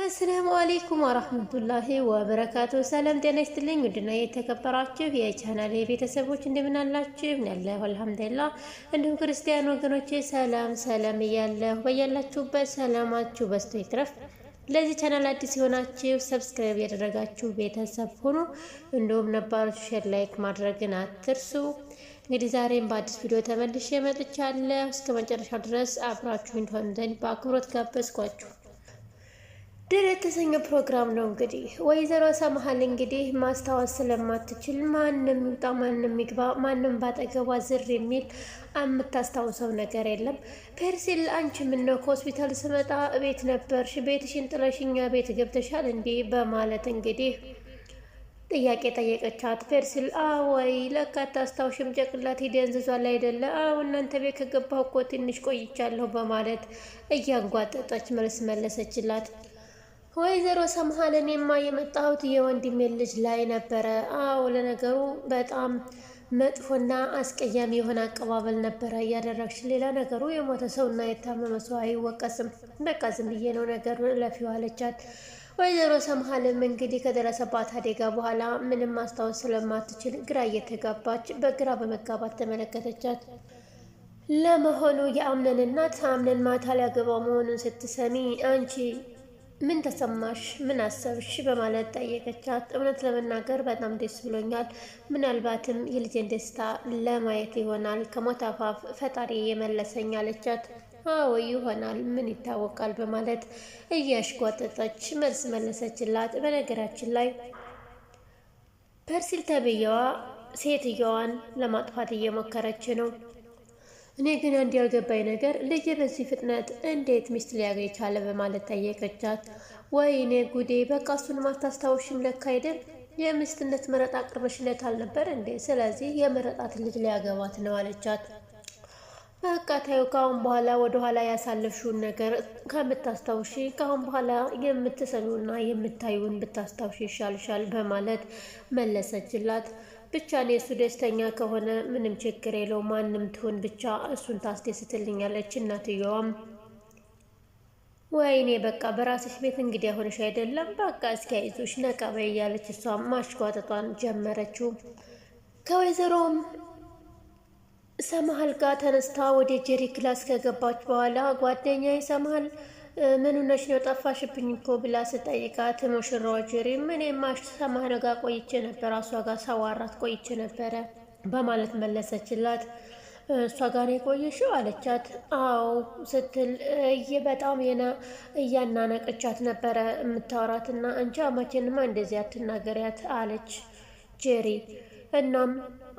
አሰላሙ አለይኩም ወራህመቱላሂ ወበረካቱ። ሰላም ጤና ይስጥልኝ። ውድና የተከበራችሁ የቻናሌ ቤተሰቦች እንደምን አላችሁ? ያለሁ አልሐምዱሊላህ። እንዲሁም ክርስቲያን ወገኖቼ ሰላም እያለሁ በያላችሁበት ሰላማችሁ በዝቶ ይትረፍ። ለዚህ ቻናል አዲስ የሆናችሁ ሰብስክራይብ ያደረጋችሁ ቤተሰብ ሁኑ። እንዲሁም ነባሮች ሼር፣ ላይክ ማድረግን አትርሱ። እንግዲህ ዛሬም በአዲስ ቪዲዮ ተመልሼ መጥቻለሁ። እስከ መጨረሻው ድረስ አብራችሁ እንድትሆኑ ዘንድ በአክብሮት ጋበዝኳችሁ። ድር የተሰኘ ፕሮግራም ነው። እንግዲህ ወይዘሮ ሰምሃል እንግዲህ ማስታወስ ስለማትችል ማንም ይውጣ ማንም ይግባ ማንም ባጠገቧ ዝር የሚል የምታስታውሰው ነገር የለም። ፐርሲል አንቺ ምነው ከሆስፒታል ስመጣ ቤት ነበርሽ? ቤትሽን ጥለሽኛ ቤት ገብተሻል እንዴ? በማለት እንግዲህ ጥያቄ ጠየቀቻት። ፐርሲል አወይ ለካ አታስታውሽም፣ ጭንቅላቴ ደንዝዟል አይደለ? አዎ እናንተ ቤት ከገባሁ እኮ ትንሽ ቆይቻለሁ በማለት እያንጓጠጠች መልስ መለሰችላት። ወይዘሮ ሰምሃል እኔማ የመጣሁት የወንድሜ ልጅ ላይ ነበረ። አዎ ለነገሩ በጣም መጥፎና አስቀያሚ የሆነ አቀባበል ነበረ እያደረግሽ። ሌላ ነገሩ የሞተ ሰውና የታመመ ሰው አይወቀስም። በቃ ዝም ብዬ ነው ነገሩ ለፊው አለቻት። ወይዘሮ ሰምሃልም እንግዲህ ከደረሰባት አደጋ በኋላ ምንም ማስታወስ ስለማትችል ግራ እየተጋባች በግራ በመጋባት ተመለከተቻት። ለመሆኑ የአምነን እናት አምነን ማታ ሊያገባው መሆኑን ስትሰሚ አንቺ ምን ተሰማሽ? ምን አሰብሽ? በማለት ጠየቀቻት። እውነት ለመናገር በጣም ደስ ብሎኛል። ምናልባትም የልጄን ደስታ ለማየት ይሆናል ከሞት አፋፍ ፈጣሪ የመለሰኝ አለቻት። አዎ ይሆናል፣ ምን ይታወቃል በማለት እያሽጓጠጠች መልስ መለሰችላት። በነገራችን ላይ ፐርሲል ተብዬዋ ሴትየዋን ለማጥፋት እየሞከረች ነው። እኔ ግን አንድ ያልገባኝ ነገር ልጅ በዚህ ፍጥነት እንዴት ሚስት ሊያገኝ ቻለ? በማለት ጠየቀቻት። ወይኔ ጉዴ! በቃ እሱን ማታስታውሽም ለካ አይደል? የሚስትነት መረጣ አቅርበሽለት አልነበር እንዴ? ስለዚህ የመረጣት ልጅ ሊያገባት ነው አለቻት። በቃ ታዩ፣ ካሁን በኋላ ወደኋላ ያሳለፍሽውን ነገር ከምታስታውሺ ካሁን በኋላ የምትሰሚውና የምታዩን ብታስታውሺ ይሻልሻል በማለት መለሰችላት። ብቻ እኔ እሱ ደስተኛ ከሆነ ምንም ችግር የለው፣ ማንም ትሆን ብቻ እሱን ታስደስትልኛለች። እናትየዋም ወይኔ በቃ በራስሽ ቤት እንግዲህ ሆነሽ አይደለም፣ በቃ እስኪ አይዞሽ ነቃ በይ እያለች እሷም ማሽጓጠጧን ጀመረችው። ከወይዘሮም ሰምሃል ጋር ተነስታ ወደ ጄሪ ክላስ ከገባች በኋላ ጓደኛዬ ሰምሃል ምን ሆነሽ ነው ጠፋሽብኝ እኮ ብላ ስጠይቃት ሙሽራዋ ጄሪ እኔማ ሰምሃል ጋር ቆይቼ ነበር፣ እሷ ጋር ሳዋራት ቆይቼ ነበረ በማለት መለሰችላት። እሷ ጋር የቆየሽው አለቻት። አዎ ስትል በጣም እያናነቀቻት ነበረ የምታወራትና አንቺ አማቼንማ እንደዚህ አትናገሪያት አለች ጄሪ። እናም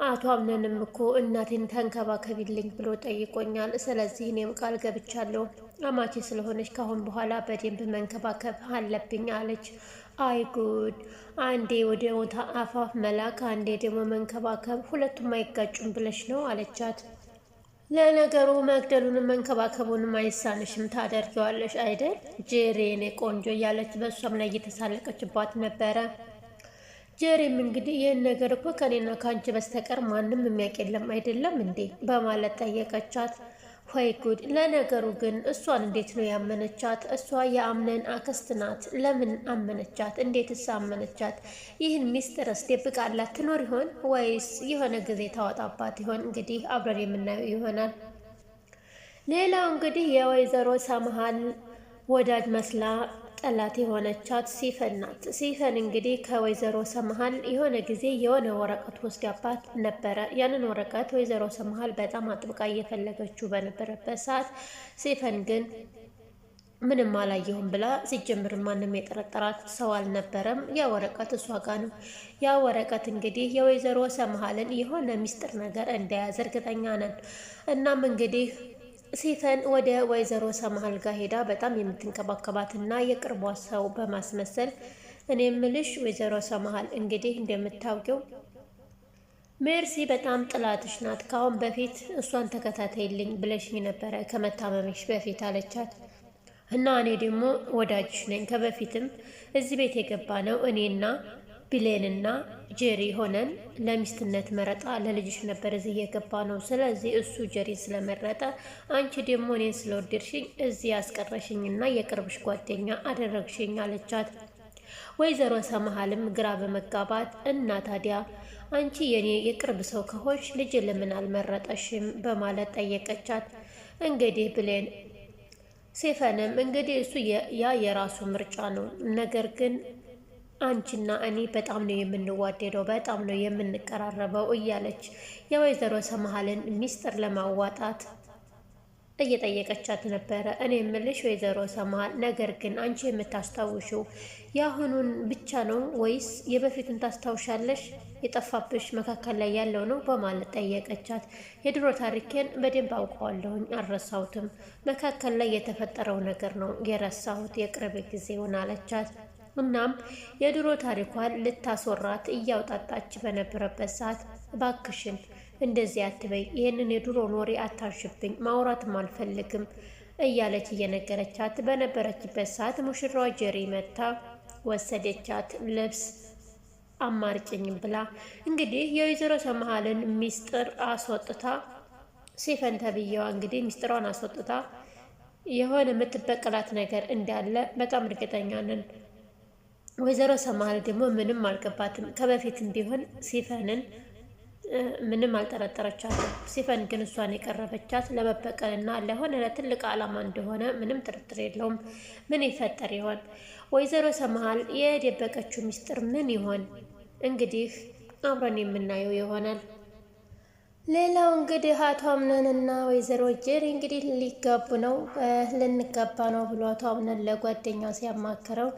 አቶ አምነንም እኮ እናቴን ተንከባከቢልኝ ብሎ ጠይቆኛል። ስለዚህ እኔም ቃል ገብቻለሁ አማቼ ስለሆነች ካሁን በኋላ በደንብ መንከባከብ አለብኝ አለች። አይ ጉድ! አንዴ ወደ ሞታ አፋፍ መላክ፣ አንዴ ደግሞ መንከባከብ፣ ሁለቱም አይጋጩም ብለሽ ነው አለቻት። ለነገሩ መግደሉንም መንከባከቡንም አይሳንሽም፣ ታደርጊዋለሽ አይደል ጄሪ የኔ ቆንጆ እያለች በእሷም ላይ እየተሳለቀችባት ነበረ። ጄሪም እንግዲህ ይህን ነገር እኮ ከኔና ከአንቺ በስተቀር ማንም የሚያውቅ የለም አይደለም እንዴ በማለት ጠየቀቻት። ወይ ጉድ! ለነገሩ ግን እሷን እንዴት ነው ያመነቻት? እሷ የአምነን አክስት ናት። ለምን አመነቻት? እንዴትስ አመነቻት? ይህን ሚስጥርስ ደብቃላት ትኖር ይሆን ወይስ የሆነ ጊዜ ታወጣባት ይሆን? እንግዲህ አብረን የምናየው ይሆናል። ሌላው እንግዲህ የወይዘሮ ሰምሃል ወዳጅ መስላ ጠላት የሆነቻት ሲፈን ናት። ሲፈን እንግዲህ ከወይዘሮ ሰምሃል የሆነ ጊዜ የሆነ ወረቀት ወስዳባት ነበረ። ያንን ወረቀት ወይዘሮ ሰምሃል በጣም አጥብቃ እየፈለገችው በነበረበት ሰዓት ሲፈን ግን ምንም አላየሁም ብላ ሲጀምር ማንም የጠረጠራት ሰው አልነበረም። ያ ወረቀት እሷ ጋ ነው። ያ ወረቀት እንግዲህ የወይዘሮ ሰምሃልን የሆነ ሚስጥር ነገር እንደያዘ እርግጠኛ ነን። እናም እንግዲህ ሲፈን ወደ ወይዘሮ ሰምሃል ጋር ሄዳ በጣም የምትንከባከባትና የቅርቧ ሰው በማስመሰል እኔ ምልሽ ወይዘሮ ሰምሃል እንግዲህ እንደምታውቂው ሜርሲ በጣም ጥላትሽ ናት። ካሁን በፊት እሷን ተከታተይልኝ ብለሽኝ ነበረ ከመታመምሽ በፊት አለቻት። እና እኔ ደግሞ ወዳጅሽ ነኝ። ከበፊትም እዚህ ቤት የገባ ነው እኔና ብሌንና ጄሪ ሆነን ለሚስትነት መረጣ ለልጅሽ ነበር እዚህ የገባ ነው። ስለዚህ እሱ ጄሪን ስለመረጠ አንቺ ደግሞ እኔን ስለወደድሽኝ እዚህ ያስቀረሽኝና የቅርብሽ ጓደኛ አደረግሽኝ አለቻት። ወይዘሮ ሰመሃልም ግራ በመጋባት እና ታዲያ አንቺ የኔ የቅርብ ሰው ከሆንሽ ልጅ ለምን አልመረጠሽም በማለት ጠየቀቻት። እንግዲህ ብሌን ሴፈንም እንግዲህ እሱ ያ የራሱ ምርጫ ነው፣ ነገር ግን አንቺና እኔ በጣም ነው የምንዋደደው፣ በጣም ነው የምንቀራረበው እያለች የወይዘሮ ሰመሃልን ሚስጥር ለማዋጣት እየጠየቀቻት ነበረ። እኔ የምልሽ ወይዘሮ ሰመሃል፣ ነገር ግን አንቺ የምታስታውሽው የአሁኑን ብቻ ነው ወይስ የበፊቱን ታስታውሻለሽ? የጠፋብሽ መካከል ላይ ያለው ነው በማለት ጠየቀቻት። የድሮ ታሪኬን በደንብ አውቀዋለሁኝ፣ አልረሳሁትም። መካከል ላይ የተፈጠረው ነገር ነው የረሳሁት፣ የቅርብ ጊዜውን አለቻት። እናም የድሮ ታሪኳን ልታስወራት እያውጣጣች በነበረበት ሰዓት ባክሽን እንደዚህ አትበይ፣ ይህንን የድሮ ኖሬ አታሽብኝ፣ ማውራትም አልፈልግም እያለች እየነገረቻት በነበረችበት ሰዓት ሙሽራዋ ጄሪ መታ ወሰደቻት። ልብስ አማርጭኝም ብላ እንግዲህ የወይዘሮ ሰመሃልን ሚስጥር አስወጥታ ሴፈን ተብዬዋ እንግዲህ ሚስጥሯን አስወጥታ የሆነ የምትበቀላት ነገር እንዳለ በጣም እርግጠኛ ነን። ወይዘሮ ሰመሃል ደግሞ ምንም አልገባትም። ከበፊትም ቢሆን ሲፈንን ምንም አልጠረጠረቻትም። ሲፈን ግን እሷን የቀረበቻት ለመበቀልና ለሆነ ለትልቅ ዓላማ እንደሆነ ምንም ጥርጥር የለውም። ምን ይፈጠር ይሆን? ወይዘሮ ሰመሃል የደበቀችው ሚስጥር ምን ይሆን? እንግዲህ አብረን የምናየው ይሆናል። ሌላው እንግዲህ አቶ አምነንና ወይዘሮ ጄሪ እንግዲህ ሊጋቡ ነው፣ ልንጋባ ነው ብሎ አቶ አምነን ለጓደኛው ሲያማክረው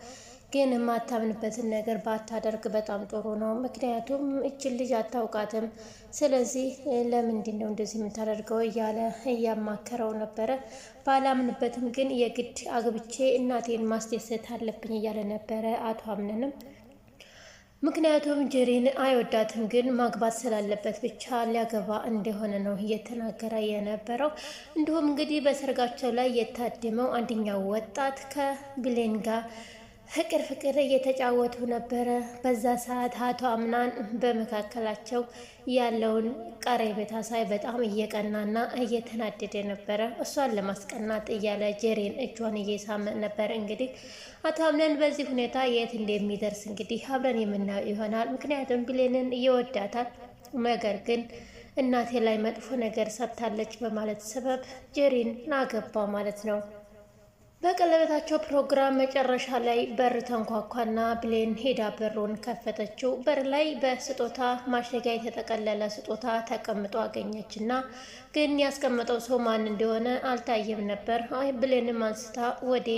ግን የማታምንበትን ነገር ባታደርግ በጣም ጥሩ ነው። ምክንያቱም እችን ልጅ አታውቃትም። ስለዚህ ለምንድን ነው እንደዚህ የምታደርገው እያለ እያማከረው ነበረ። ባላምንበትም ግን የግድ አግብቼ እናቴን ማስደሰት አለብኝ እያለ ነበረ አቶ አምነንም። ምክንያቱም ጄሪን አይወዳትም፣ ግን ማግባት ስላለበት ብቻ ሊያገባ እንደሆነ ነው እየተናገረ የነበረው። እንዲሁም እንግዲህ በሰርጋቸው ላይ የታደመው አንደኛው ወጣት ከብሌን ጋር ፍቅር እየተጫወቱ ነበረ። በዛ ሰዓት አቶ አምናን በመካከላቸው ያለውን ቀረቤታ ሳይ በጣም እየቀናና እየተናደደ ነበረ። እሷን ለማስቀናት እያለ ጄሪን እጇን እየሳመ ነበር። እንግዲህ አቶ አምናን በዚህ ሁኔታ የት እንደሚደርስ እንግዲህ አብረን የምናየው ይሆናል። ምክንያቱም ብሌንን እየወዳታል፣ ነገር ግን እናቴ ላይ መጥፎ ነገር ሰጥታለች በማለት ሰበብ ጄሪን አገባ ማለት ነው። በቀለበታቸው ፕሮግራም መጨረሻ ላይ በር ተንኳኳና ብሌን ሄዳ በሩን ከፈተችው። በር ላይ በስጦታ ማሸጊያ የተጠቀለለ ስጦታ ተቀምጦ አገኘችና ግን ያስቀመጠው ሰው ማን እንደሆነ አልታየም ነበር። ብሌንም አንስታ ወደ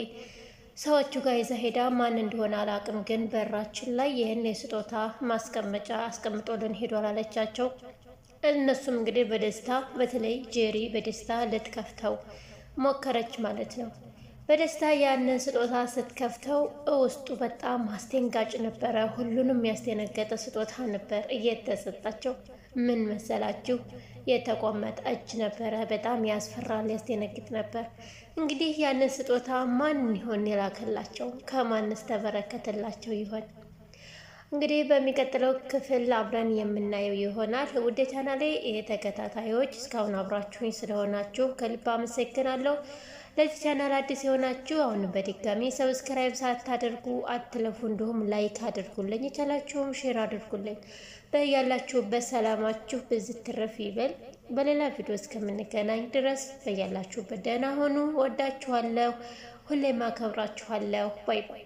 ሰዎቹ ጋር ይዛ ሄዳ ማን እንደሆነ አላቅም፣ ግን በራችን ላይ ይህን የስጦታ ማስቀመጫ አስቀምጦልን ሄዷል አለቻቸው። እነሱም እንግዲህ በደስታ በተለይ ጄሪ በደስታ ልትከፍተው ሞከረች ማለት ነው። በደስታ ያንን ስጦታ ስትከፍተው ውስጡ በጣም አስደንጋጭ ነበረ። ሁሉንም ያስደነገጠ ስጦታ ነበር እየተሰጣቸው። ምን መሰላችሁ? የተቆመጠ እጅ ነበረ። በጣም ያስፈራል፣ ያስደነግጥ ነበር። እንግዲህ ያንን ስጦታ ማን ይሆን የላከላቸው? ከማንስ ተበረከተላቸው ይሆን? እንግዲህ በሚቀጥለው ክፍል አብረን የምናየው ይሆናል። ውድ ቻናሌ ተከታታዮች እስካሁን አብራችሁኝ ስለሆናችሁ ከልብ አመሰግናለሁ። ለዚህ ቻናል አዲስ የሆናችሁ አሁን በድጋሚ ሰብስክራይብ ሳታደርጉ አትለፉ። እንዲሁም ላይክ አድርጉልኝ፣ የቻላችሁም ሼር አድርጉልኝ። በያላችሁበት ሰላማችሁ ብዝት ትረፍ ይበል። በሌላ ቪዲዮ እስከምንገናኝ ድረስ በያላችሁበት ደህና ሆኑ። ወዳችኋለሁ፣ ሁሌም አከብራችኋለሁ። ባይ ባይ።